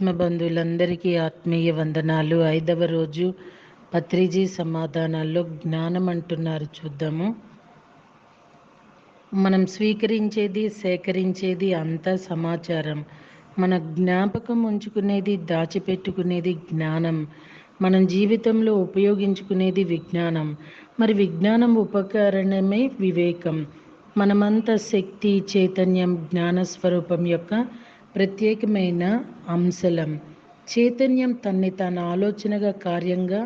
ఆత్మబంధువులందరికీ ఆత్మీయ వందనాలు. 5వ రోజు పత్రిజీ సమాధానాల్లో జ్ఞానం అంటున్నారు. చూద్దాము. మనం స్వీకరించేది, సేకరించేది అంతా సమాచారం. మన జ్ఞాపకం ఉంచుకునేది, దాచిపెట్టుకునేది జ్ఞానం. మనం జీవితంలో ఉపయోగించుకునేది విజ్ఞానం. మరి విజ్ఞానం ఉపకరణమే వివేకం. మనమంతా శక్తి, చైతన్యం, జ్ఞానస్వరూపం యొక్క ప్రత్యేకమైన అంశలం. చైతన్యం తన్ని తన ఆలోచనగా, కార్యంగా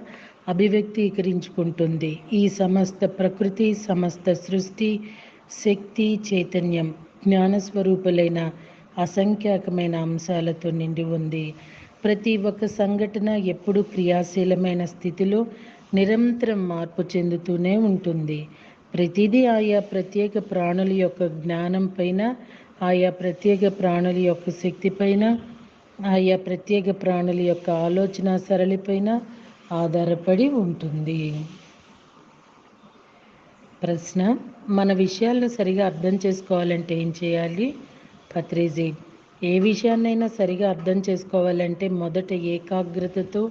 అభివ్యక్తీకరించుకుంటుంది. ఈ సమస్త ప్రకృతి, సమస్త సృష్టి, శక్తి, చైతన్యం, జ్ఞానస్వరూపులైన అసంఖ్యాకమైన అంశాలతో నిండి ఉంది. ప్రతి ఒక్క సంఘటన ఎప్పుడూ క్రియాశీలమైన స్థితిలో నిరంతరం మార్పు చెందుతూనే ఉంటుంది. ప్రతిదీ ఆయా ప్రత్యేక ప్రాణుల యొక్క జ్ఞానం పైన, ఆయా ప్రత్యేక ప్రాణుల యొక్క శక్తి పైన, ఆయా ప్రత్యేక ప్రాణుల యొక్క ఆలోచన సరళిపైన ఆధారపడి ఉంటుంది. ప్రశ్న: మన విషయాలను సరిగా అర్థం చేసుకోవాలంటే ఏం చేయాలి? పత్రిజీ: ఏ విషయాన్నైనా సరిగా అర్థం చేసుకోవాలంటే మొదట ఏకాగ్రతతో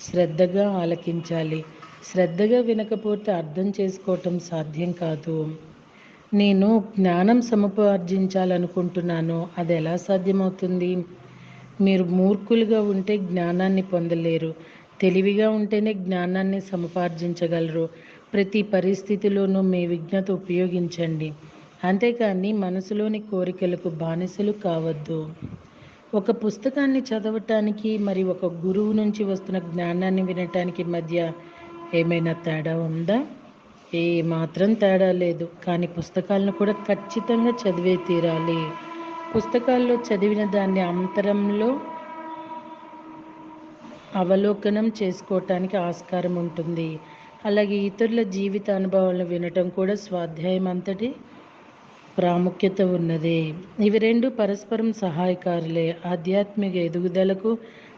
శ్రద్ధగా ఆలకించాలి. శ్రద్ధగా వినకపోతే అర్థం చేసుకోవటం సాధ్యం కాదు. నేను జ్ఞానం సముపార్జించాలనుకుంటున్నాను, అది ఎలా సాధ్యమవుతుంది? మీరు మూర్ఖులుగా ఉంటే జ్ఞానాన్ని పొందలేరు. తెలివిగా ఉంటేనే జ్ఞానాన్ని సముపార్జించగలరు. ప్రతి పరిస్థితిలోనూ మీ విజ్ఞత ఉపయోగించండి, అంతేకాని మనసులోని కోరికలకు బానిసలు కావద్దు. ఒక పుస్తకాన్ని చదవటానికి మరి ఒక గురువు నుంచి వస్తున్న జ్ఞానాన్ని వినటానికి మధ్య ఏమైనా తేడా ఉందా? ఏ మాత్రం తేడా లేదు. కానీ పుస్తకాలను కూడా ఖచ్చితంగా చదివే తీరాలి. పుస్తకాల్లో చదివిన దాన్ని అంతరంలో అవలోకనం చేసుకోవటానికి ఆస్కారం ఉంటుంది. అలాగే ఇతరుల జీవిత అనుభవాలను వినటం కూడా స్వాధ్యాయం అంతటి ప్రాముఖ్యత ఉన్నది. ఇవి రెండు పరస్పరం సహాయకారులే. ఆధ్యాత్మిక ఎదుగుదలకు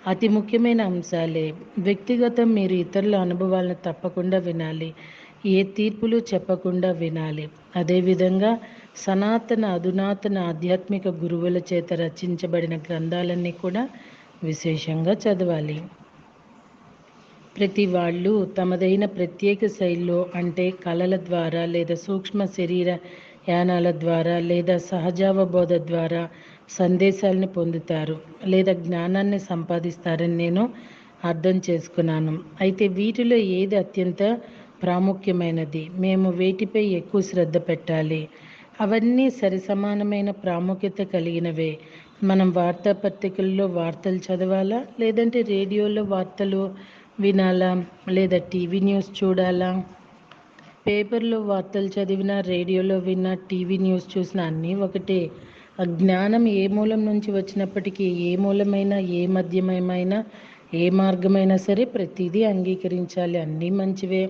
అతి ముఖ్యమైన అంశాలే. వ్యక్తిగతం మీరు ఇతరుల అనుభవాలను తప్పకుండా వినాలి. ఏ తీర్పులు చెప్పకుండా వినాలి. అదేవిధంగా సనాతన, అధునాతన ఆధ్యాత్మిక గురువుల చేత రచించబడిన గ్రంథాలన్నీ కూడా విశేషంగా చదవాలి. ప్రతి వాళ్ళు తమదైన ప్రత్యేక శైలిలో, అంటే కళల ద్వారా లేదా సూక్ష్మ శరీర యానాల ద్వారా లేదా సహజావబోధ ద్వారా సందేశాలను పొందుతారు లేదా జ్ఞానాన్ని సంపాదిస్తారని నేను అర్థం చేసుకున్నాను. అయితే వీటిలో ఏది అత్యంత ప్రాముఖ్యమైనది? మేము వేటిపై ఎక్కువ శ్రద్ధ పెట్టాలి? అవన్నీ సరిసమానమైన ప్రాముఖ్యత కలిగినవే. మనం వార్తాపత్రికల్లో వార్తలు చదవాలా, లేదంటే రేడియోలో వార్తలు వినాలా, లేదా టీవీ న్యూస్ చూడాలా? పేపర్లో వార్తలు చదివినా, రేడియోలో విన్నా, టీవీ న్యూస్ చూసినా అన్నీ ఒకటే. అజ్ఞానం ఏ మూలం నుంచి వచ్చినప్పటికీ, ఏ మూలమైనా, ఏ మధ్యమైనా, ఏ మార్గమైనా సరే ప్రతిదీ అంగీకరించాలి. అన్నీ మంచివే,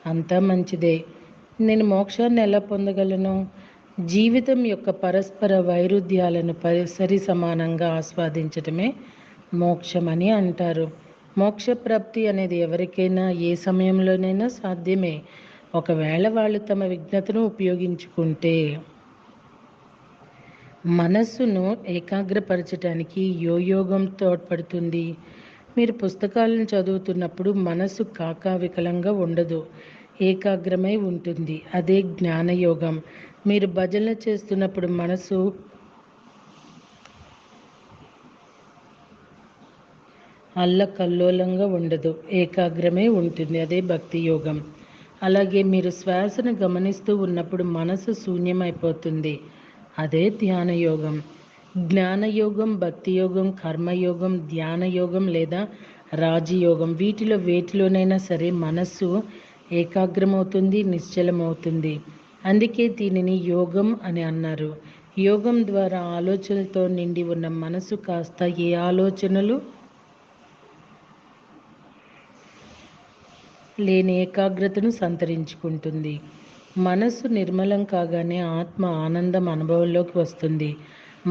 అంతా మంచిదే. నేను మోక్షాన్ని ఎలా పొందగలను? జీవితం యొక్క పరస్పర వైరుధ్యాలను సరి సమానంగా ఆస్వాదించటమే మోక్షమని అంటారు. మోక్షప్రాప్తి అనేది ఎవరికైనా ఏ సమయంలోనైనా సాధ్యమే, ఒకవేళ వాళ్ళు తమ విజ్ఞతను ఉపయోగించుకుంటే. మనస్సును ఏకాగ్రపరచడానికి యోగం తోడ్పడుతుంది. మీరు పుస్తకాలను చదువుతున్నప్పుడు మనస్సు కాకావికలంగా ఉండదు, ఏకాగ్రమై ఉంటుంది. అదే జ్ఞానయోగం. మీరు భజనలు చేస్తున్నప్పుడు మనసు అల్లకల్లోలంగా ఉండదు, ఏకాగ్రమే ఉంటుంది. అదే భక్తి యోగం. అలాగే మీరు శ్వాసను గమనిస్తూ ఉన్నప్పుడు మనసు శూన్యమైపోతుంది, అదే ధ్యానయోగం. జ్ఞానయోగం, భక్తి యోగం, కర్మయోగం, ధ్యానయోగం లేదా రాజయోగం, వీటిలో వేటిలోనైనా సరే మనస్సు ఏకాగ్రమవుతుంది, నిశ్చలమవుతుంది. అందుకే దీనిని యోగం అని అన్నారు. యోగం ద్వారా ఆలోచనలతో నిండి ఉన్న మనసు కాస్త ఏ ఆలోచనలు లేని ఏకాగ్రతను సంతరించుకుంటుంది. మనసు నిర్మలం కాగానే ఆత్మ ఆనందం అనుభవంలోకి వస్తుంది.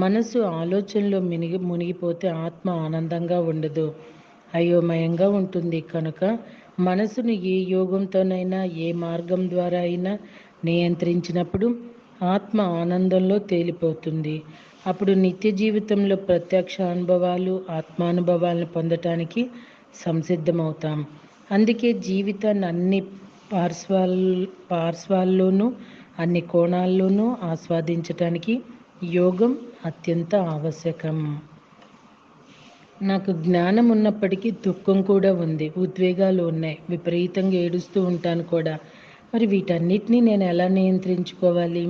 మనసు ఆలోచనలో మునిగిపోతే ఆత్మ ఆనందంగా ఉండదు, అయోమయంగా ఉంటుంది. కనుక మనసును ఏ యోగంతోనైనా, ఏ మార్గం ద్వారా అయినా నియంత్రించినప్పుడు ఆత్మ ఆనందంలో తేలిపోతుంది. అప్పుడు నిత్య జీవితంలో ప్రత్యక్ష అనుభవాలు, ఆత్మానుభవాలను పొందటానికి సంసిద్ధమవుతాం. అందుకే జీవితాన్ని అన్ని పార్శ్వాల్ పార్శ్వాల్లోనూ అన్ని కోణాల్లోనూ ఆస్వాదించటానికి యోగం అత్యంత ఆవశ్యకం. నాకు జ్ఞానం ఉన్నప్పటికీ దుఃఖం కూడా ఉంది, ఉద్వేగాలు ఉన్నాయి, విపరీతంగా ఏడుస్తూ ఉంటాను కూడా. మరి వీటన్నిటినీ నేను ఎలా నియంత్రించుకోవాలి?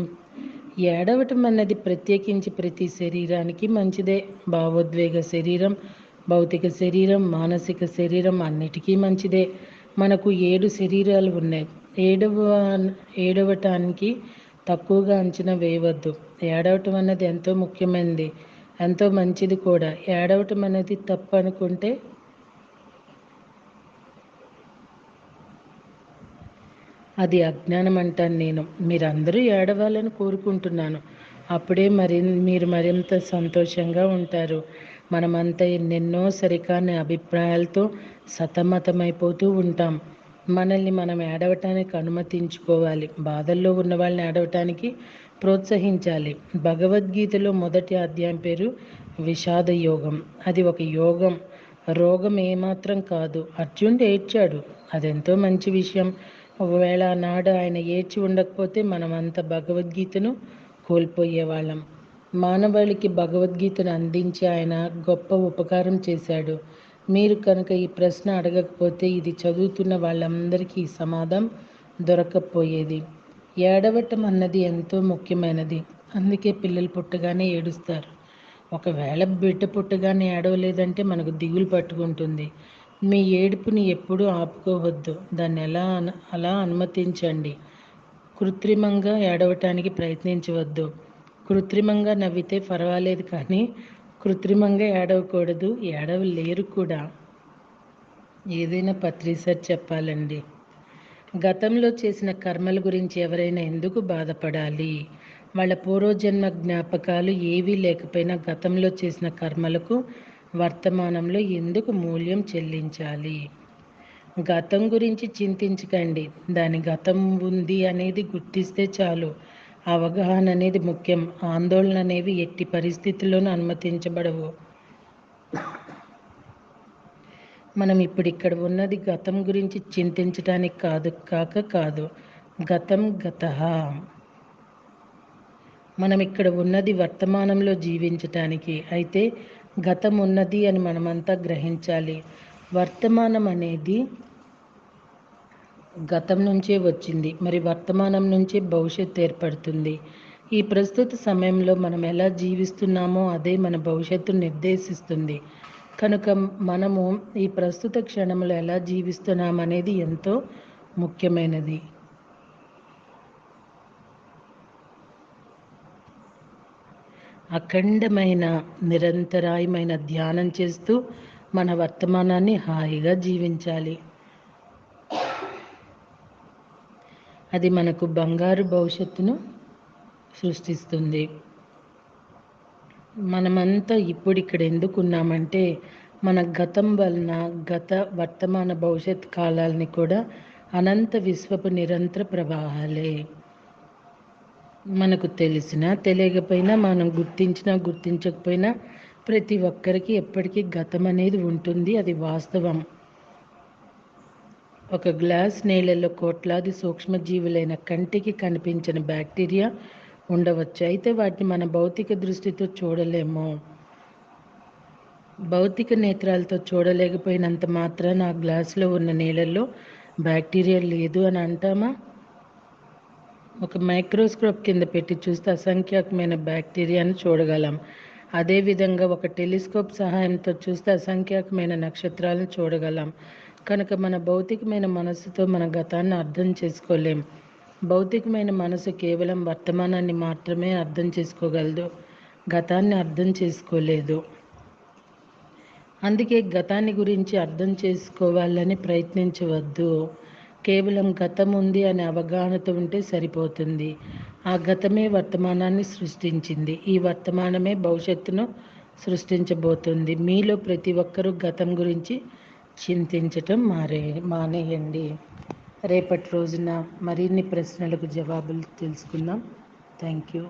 ఏడవటం అన్నది ప్రత్యేకించి ప్రతి శరీరానికి మంచిదే. భావోద్వేగ శరీరం, భౌతిక శరీరం, మానసిక శరీరం అన్నిటికీ మంచిదే. మనకు 7 శరీరాలు ఉన్నాయి. ఏడవటానికి తక్కువగా అంచనా వేయవద్దు. ఏడవటం అన్నది ఎంతో ముఖ్యమైనది, ఎంతో మంచిది కూడా. ఏడవటం అనేది తప్పు అనుకుంటే అది అజ్ఞానం అంటాను నేను. మీరందరూ ఏడవాలని కోరుకుంటున్నాను. అప్పుడే మీరు మరింత సంతోషంగా ఉంటారు. మనమంతా ఎన్నెన్నో సరికాని అభిప్రాయాలతో సతమతమైపోతూ ఉంటాం. మనల్ని మనం ఏడవటానికి అనుమతించుకోవాలి. బాధల్లో ఉన్న వాళ్ళని ఏడవటానికి ప్రోత్సహించాలి. భగవద్గీతలో మొదటి అధ్యాయం పేరు విషాద యోగం. అది ఒక యోగం, రోగం ఏమాత్రం కాదు. అర్జునుడు ఏడ్చాడు, అదెంతో మంచి విషయం. ఒకవేళ ఆనాడు ఆయన ఏడ్చి ఉండకపోతే మనమంతా భగవద్గీతను కోల్పోయేవాళ్ళం. మానవాళికి భగవద్గీతను అందించి ఆయన గొప్ప ఉపకారం చేశాడు. మీరు కనుక ఈ ప్రశ్న అడగకపోతే ఇది చదువుతున్న వాళ్ళందరికీ ఈ సమాధానం దొరకకపోయేది. ఏడవటం అన్నది ఎంతో ముఖ్యమైనది. అందుకే పిల్లలు పుట్టగానే ఏడుస్తారు. ఒకవేళ బిడ్డ పుట్టగానే ఏడవలేదంటే మనకు దిగులు పట్టుకుంటుంది. మీ ఏడుపుని ఎప్పుడూ ఆపుకోవద్దు. దాన్ని అలా అనుమతించండి. కృత్రిమంగా ఏడవటానికి ప్రయత్నించవద్దు. కృత్రిమంగా నవ్వితే పర్వాలేదు, కానీ కృత్రిమంగా ఏడవకూడదు. ఏడవలేరు కూడా. ఏదైనా రీసెర్చ్ చెప్పాలండి. గతంలో చేసిన కర్మల గురించి ఎవరైనా ఎందుకు బాధపడాలి? వాళ్ళ పూర్వజన్మ జ్ఞాపకాలు ఏవీ లేకపోయినా గతంలో చేసిన కర్మలకు వర్తమానంలో ఎందుకు మూల్యం చెల్లించాలి? గతం గురించి చింతించకండి. దాని గతం ఉంది అనేది గుర్తిస్తే చాలు. అవగాహన అనేది ముఖ్యం. ఆందోళన అనేవి ఎట్టి పరిస్థితుల్లోనూ అనుమతించబడవు. మనం ఇప్పుడు ఇక్కడ ఉన్నది గతం గురించి చింతించడానికి కాదు. గతం గతః. మనం ఇక్కడ ఉన్నది వర్తమానంలో జీవించటానికి. అయితే గతం ఉన్నది అని మనమంతా గ్రహించాలి. వర్తమానం అనేది గతం నుంచే వచ్చింది. మరి వర్తమానం నుంచే భవిష్యత్తు ఏర్పడుతుంది. ఈ ప్రస్తుత సమయంలో మనం ఎలా జీవిస్తున్నామో అదే మన భవిష్యత్తును నిర్దేశిస్తుంది. కనుక మనము ఈ ప్రస్తుత క్షణంలో ఎలా జీవిస్తున్నాం అనేది ఎంతో ముఖ్యమైనది. అఖండమైన నిరంతరాయమైన ధ్యానం చేస్తూ మన వర్తమానాన్ని హాయిగా జీవించాలి. అది మనకు బంగారు భవిష్యత్తును సృష్టిస్తుంది. మనమంతా ఇప్పుడు ఇక్కడ ఎందుకున్నామంటే మన గతం వలన గత వర్తమాన భవిష్యత్ కాలాలని కూడా అనంత విశ్వపు నిరంతర ప్రవాహాలే. మనకు తెలిసినా తెలియకపోయినా, మనం గుర్తించకపోయినా ప్రతి ఒక్కరికి ఎప్పటికీ గతం అనేది ఉంటుంది. అది వాస్తవం. ఒక గ్లాస్ నీళ్ళలో కోట్లాది సూక్ష్మజీవులైన కంటికి కనిపించిన బ్యాక్టీరియా ఉండవచ్చు. అయితే వాటిని మన భౌతిక దృష్టితో చూడలేము. భౌతిక నేత్రాలతో చూడలేకపోయినంత మాత్రాన ఆ గ్లాసులో ఉన్న నీళ్ళల్లో బ్యాక్టీరియా లేదు అని అంటామా? ఒక మైక్రోస్కోప్ కింద పెట్టి చూస్తే అసంఖ్యాకమైన బ్యాక్టీరియాను చూడగలం. అదేవిధంగా ఒక టెలిస్కోప్ సహాయంతో చూస్తే అసంఖ్యాకమైన నక్షత్రాలను చూడగలం. కనుక మన భౌతికమైన మనస్సుతో మన గతాన్ని అర్థం చేసుకోలేం. భౌతికమైన మనసు కేవలం వర్తమానాన్ని మాత్రమే అర్థం చేసుకోగలదు, గతాన్ని అర్థం చేసుకోలేదు. అందుకే గతాన్ని గురించి అర్థం చేసుకోవాలని ప్రయత్నించవద్దు. కేవలం గతం ఉంది అనే అవగాహనతో ఉంటే సరిపోతుంది. ఆ గతమే వర్తమానాన్ని సృష్టించింది. ఈ వర్తమానమే భవిష్యత్తును సృష్టించబోతుంది. మీలో ప్రతి ఒక్కరూ గతం గురించి చింతించటం మానేయండి. రేపటి రోజున మరిన్ని ప్రశ్నలకు జవాబులు తెలుసుకుందాం. Thank you.